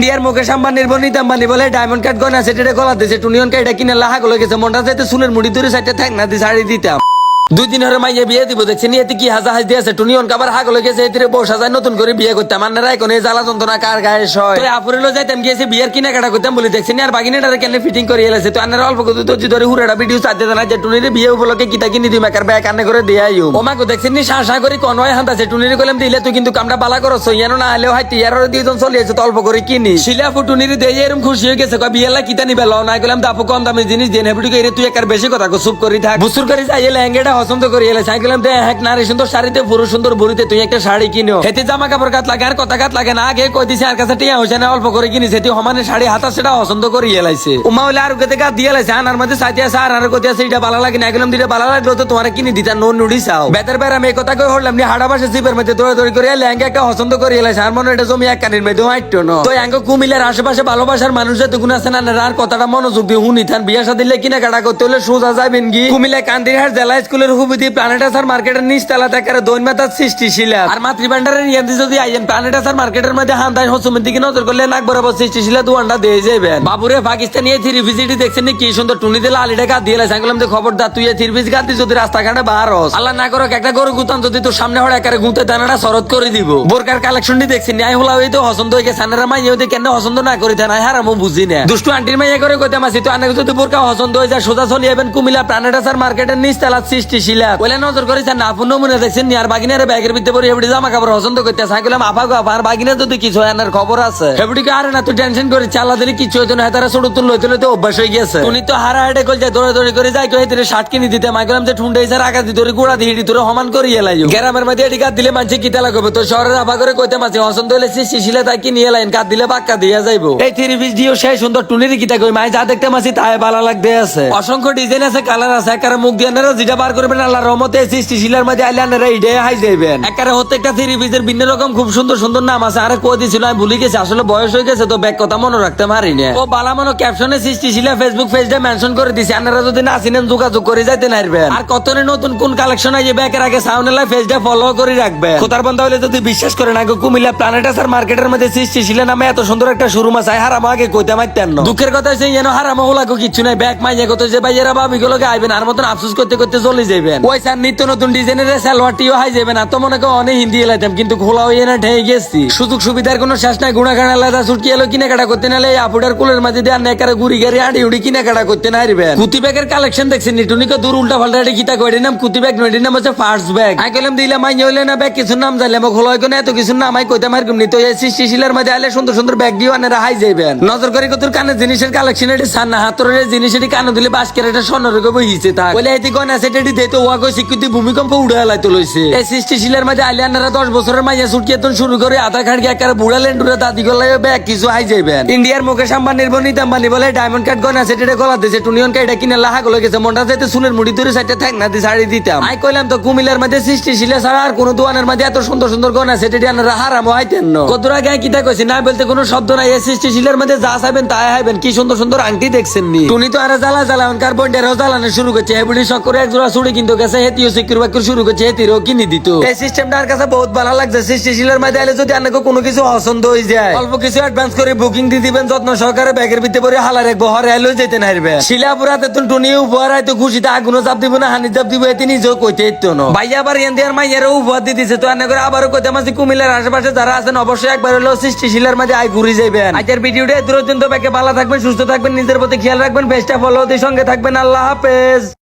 ইন্ডিয়ার মুকেশ আম্বানির বোন নীতা আম্বানি বলে ডায়মন্ড কাট গয়না সেটা গলা দিয়েছে টুনিয়নকে এটা কিনে লাহা গলে গেছে মনটা যাইতে চুলের মুড়ি ধরে সাইডে থাক না দিয়ে শাড়ি দিতাম 2 দিন ধরে মাইয়ে বিয়ে দিব দেখছি নিয়ে কি হাজা হাজ দিয়েছে টুনিয়ন কাবার হাগ হয়ে গেছে এতে বউ সাজায় নতুন করে বিয়ে করতাম আন্নারা এখন এই জ্বালা যন্ত্রণা কার গায়ে সয় তো আপুরেলো যাইতাম গিয়েছে বিয়ের কিনা কাটা করতাম বলে দেখছি আর বাগিনাটারে কেন ফিটিং করে এলেছে তো আন্নারা অল্প কত ধৈর্য ধরে হুড়াটা ভিডিও চাইতে না যে টুনির বিয়ে উপলক্ষে কিতা কিনি দিই মেকার ব্যাগ আন্নে করে দিয়ে আইও ও মাকে দেখছি নি শাসা করে কনয় হান্তাছে টুনির কইলাম দিলে তুই কিন্তু কামটা বালা করছ ইয়ানো না আলেও হাইতে ইয়ার দুইজন চলে এসে তো অল্প করে কিনি শিলা ফুটুনির দেই এরকম খুশি হয়ে গেছে কই বিয়েলা কিতা নিবে লও না কইলাম তো আপু কম দামি জিনিস দেন হেবড়ি কইরে তুই একার বেশি কথা কো চুপ করি থাক বুসুর করে যাই লেহেঙ্গাটা পছন্দ করি এলে সাইকেলাম দে এক নারী সুন্দর শাড়িতে পুরুষ সুন্দর বুড়িতে তুই একটা শাড়ি কিনো হেতে জামা কাপড় কাট লাগে আর কথা কাট লাগে না আগে কই দিছে আর কাছে টিয়া হইছে না অল্প করে কিনি সেটি সমানে শাড়ি হাতা সেটা পছন্দ করি এলাইছে উমা হইলে আর গতে গা দিয়ে এলাইছে আনার মধ্যে সাথে আছে আর গতে আছে এটা ভালো লাগে না গেলাম দিটা ভালো লাগলো তো তোমার কিনি দিতা নো নুডি চাও বেতার বেরা আমি কথা কই হলাম নি হাড়া বাসে জিপের মধ্যে দৌড়ে দৌড়ি করে লেহেঙ্গা একটা পছন্দ করি এলাইছে আর মনে এটা জমি এক কানির মধ্যে হাইট্টো ন তো আঙ্গ কুমিল্লার আশেপাশে ভালোবাসার মানুষ যে গুণ আছে না আর কথাটা মনোযোগ দিয়ে হুনি থান বিয়া শাদী দিলে কিনা কাটা করতে হলে সোজা যাবেন কি কুমিল্লা কান্দিরহাট জেলা স্কুলের হুবিদি প্ল্যানেটাসার মার্কেটের নিচতলা থেকে দৈনমাতার সৃষ্টিশীলা আর মাতৃভান্ডারের ইয়াদি যদি আইয়েন প্ল্যানেটাসার মার্কেটের মধ্যে হান্দাই হসুমের দিকে নজর করলে নাক বরাবর সৃষ্টিশীলা দুয়ান্ডা দিয়ে যাবেন বাবুরে পাকিস্তানি এই থ্রি ভিজিটি দেখছেন কি সুন্দর টুনি দিলে আলিটা গাদ দিয়ে সাইকেলাম তো খবরদার তুই থ্রি ভিজ গাদ যদি রাস্তাঘাটে বাহারস আল্লাহ না করো একটা গরু গুতান যদি তোর সামনে হড়ে একারে গুঁতে দানাটা শরৎ করে দিব বোরকার কালেকশনটি দেখছি ন্যায় হলা হইতো পছন্দ হয়ে গেছে সানেরা মাইয়ে হইতে কেন পছন্দ না করি দেন হারামো বুঝি না দুষ্টু আন্টির মাইয়া করে কইতে মাসি তো আনে যদি বোরকা পছন্দ হয়ে যায় সোজা চলে যাবেন কুমিল্লা প্ল্যানেটাসার মার্কেটের নিচতলা সৃষ্টিশীলা বলে নজর করেছেন না আপন নমুনা দেখছেন আর বাগিনার ব্যাগের ভিতরে পরে এবারে জামা কাপড় পছন্দ করতে সাইকেলাম আপা গো আর বাগিনা যদি কিছু আনার খবর আছে এবারে আরে না তুই টেনশন করে চালা দিলে কিছু হইতো না তারা ছোট তুল লইতে লইতে অভ্যাস হয়ে গেছে উনি তো হারা হাটে কল যায় দৌড়ে দৌড়ে করে যাই কই হেতে শার্ট কিনে দিতে মাইকেলাম যে ঠুন্ডে ইসার আগা দিতে গোড়া দিয়ে তোরে সমান করে এলাইও গ্রামের মধ্যে এটি কাট দিলে মানছে কিতা লাগবে তো শহরের আপা করে কইতে মাঝে পছন্দ হইলে শিশিলে তাই কি নিয়ে লাইন কাট দিলে বাক্কা দিয়া যাইবো এই থ্রি পিস দিও সেই সুন্দর টুনির কিতা কই মাই যা দেখতে মাসি তাই ভালো লাগতে আছে অসংখ্য ডিজাইন আছে কালার আছে একারে মুখ দিয়ে আনারা যেটা বার করবেন আল্লাহর রহমতে সৃষ্টিশীলার মধ্যে আইলে আনারা এইটাই হাই যাইবেন একারে প্রত্যেকটা থ্রি পিসের ভিন্ন রকম খুব সুন্দর সুন্দর নাম আছে আরে কই দিছিল আমি ভুলে গেছি আসলে বয়স হয়ে গেছে তো ব্যাগ কথা মনে রাখতে পারি না ও বালা মনো ক্যাপশনে সৃষ্টিশীলা ফেসবুক পেজটা মেনশন করে দিছি আপনারা যদি না চিনেন যোগাযোগ করে যাইতে নারবেন আর কতনে নতুন কোন কালেকশন আইবে ব্যাগের আগে সাউন্ডলা পেজটা ফলো করে রাখবেন খোদার বান্দা হলে যদি বিশ্বাস করেন আগে কুমিল্লা প্ল্যানেটাসার মার্কেটের মধ্যে সৃষ্টিশীলা নামে এত সুন্দর একটা শোরুম আছে হারাম আগে কইতে মাইতেন না দুঃখের কথা হইছে যেন হারাম হলাকো কিছু নাই ব্যাগ মাইয়ে কত যে ভাইয়েরা ভাবি গুলোকে আইবেন আর মতন আফসোস করতে করতে চলে যাবেন ওই স্যার নিত্য নতুন ডিজাইনের সালোয়ারটিও হাই যাবে না তো মনে করো অনেক হিন্দি এলাইতাম কিন্তু খোলা হইয়ে না ঠেয়ে গেছি সুযোগ সুবিধার কোনো শেষ নাই গুণাগান আলাদা ছুটকি এলো কিনা কাটা করতে নালে আপুটার কুলের মাঝে দিয়ে নেকারে গুড়ি গাড়ি আড়ি উড়ি কিনা কাটা করতে না হারবেন কুতি ব্যাগের কালেকশন দেখছেন নিটুনিকে দূর উল্টা পাল্টা গীতা কয়টি নাম কুতি ব্যাগ নয়টি নাম হচ্ছে ফার্স্ট ব্যাগ আই কইলাম দিলাম মাই হইলে না ব্যাগ কিছু নাম জানলে মোক খোলা হইতো না এত কিছু নাম আই কইতাম আর কমনি তো এই সৃষ্টিশীলার মধ্যে আইলে সুন্দর সুন্দর ব্যাগ দিও আনারা হাই যাইবেন নজর করে কত কানের জিনিসের কালেকশন এটি সান না হাতরের জিনিস এটি কানে দিলে বাসকের এটা স্বর্ণের গো হিসে থাক বলে এটি গনা সেটি দেতো ওয়াগো স্বীকৃতি ভূমিকম্প উড়ে লাইতে লইছে এই সৃষ্টিশীলার মধ্যে আইলে আনারা 10 বছরের মাইয়া ছুটকি এত শুরু করে আধা খাড়কি একার বুড়া লেন্ডুরে দাদি গলায় ব্যাগ কিছু হাই যাইবেন ইন্ডিয়ার মুকেশ আম্বানির বোন নীতা আম্বানি বলে ডায়মন্ড কাট গনা সেটি গলা দিয়েছে টুনিয়নকে এটা কিনে লাহা গলে গেছে মনটা যাইতে চুলের মুড়ি ধরে সাইডে থাক না দিয়ে শাড়ি দিতাম আই কইলাম তো কুমিল্লার মধ্যে সৃষ্টিশীলা ছাড়া আর কোন দোকানের মধ্যে এত সুন্দর সুন্দর গনা সেটি আনারা হারামো হাইতেন না কতরা গায়ে কিতা কইছে না বলতে কোনো শব্দ নাই এই সৃষ্টিশীলার মধ্যে যা চাইবেন তাই হাইবেন কি সুন্দর সুন্দর আংটি দেখছেন নি টুনি তো আরে জ্বালা জ্বালান কার বন্ডেরও জ্বালানো শুরু করছে হেবুড়ি শখ করে এক জোড়া চুড়ি কিনতে গেছে হেতিও সিকিউর বাক্য শুরু করছে হেতিরও কিনে দিত এই সিস্টেমটা আর কাছে বহুত ভালো লাগছে সৃষ্টিশীলার মধ্যে আইলে যদি আপনাকে কোনো কিছু পছন্দ হয়ে যায় অল্প কিছু অ্যাডভান্স করে বুকিং দিয়ে দিবেন যত্ন সহকারে ব্যাগের ভিতরে পরে হালা রাখবো হরে আইলেও যেতে নাইবে শিলাপুরাতে তো টুনি উপহার হয়তো খুশিতে আগুনও চাপ দিব না হানি চাপ দিব এতে নিজেও কইতে ইতো না ভাই আবার এন দেয়ার মাইয়ারও উপহার দিয়ে দিছে তো এনে করে আবারও কইতে মাসি কুমিল্লার আশেপাশে যারা আছেন অবশ্যই একবার হলেও সৃষ্টিশীলার মধ্যে আই ঘুরে যাবেন আজকের ভিডিওটা দূরন্ত ব্যাগে ভালো থাকবেন সুস্থ থাকবেন নিজের প্রতি খেয়াল রাখবেন পেজটা ফলো দিয়ে সঙ্গে থাকবেন আল্লাহ হাফেজ।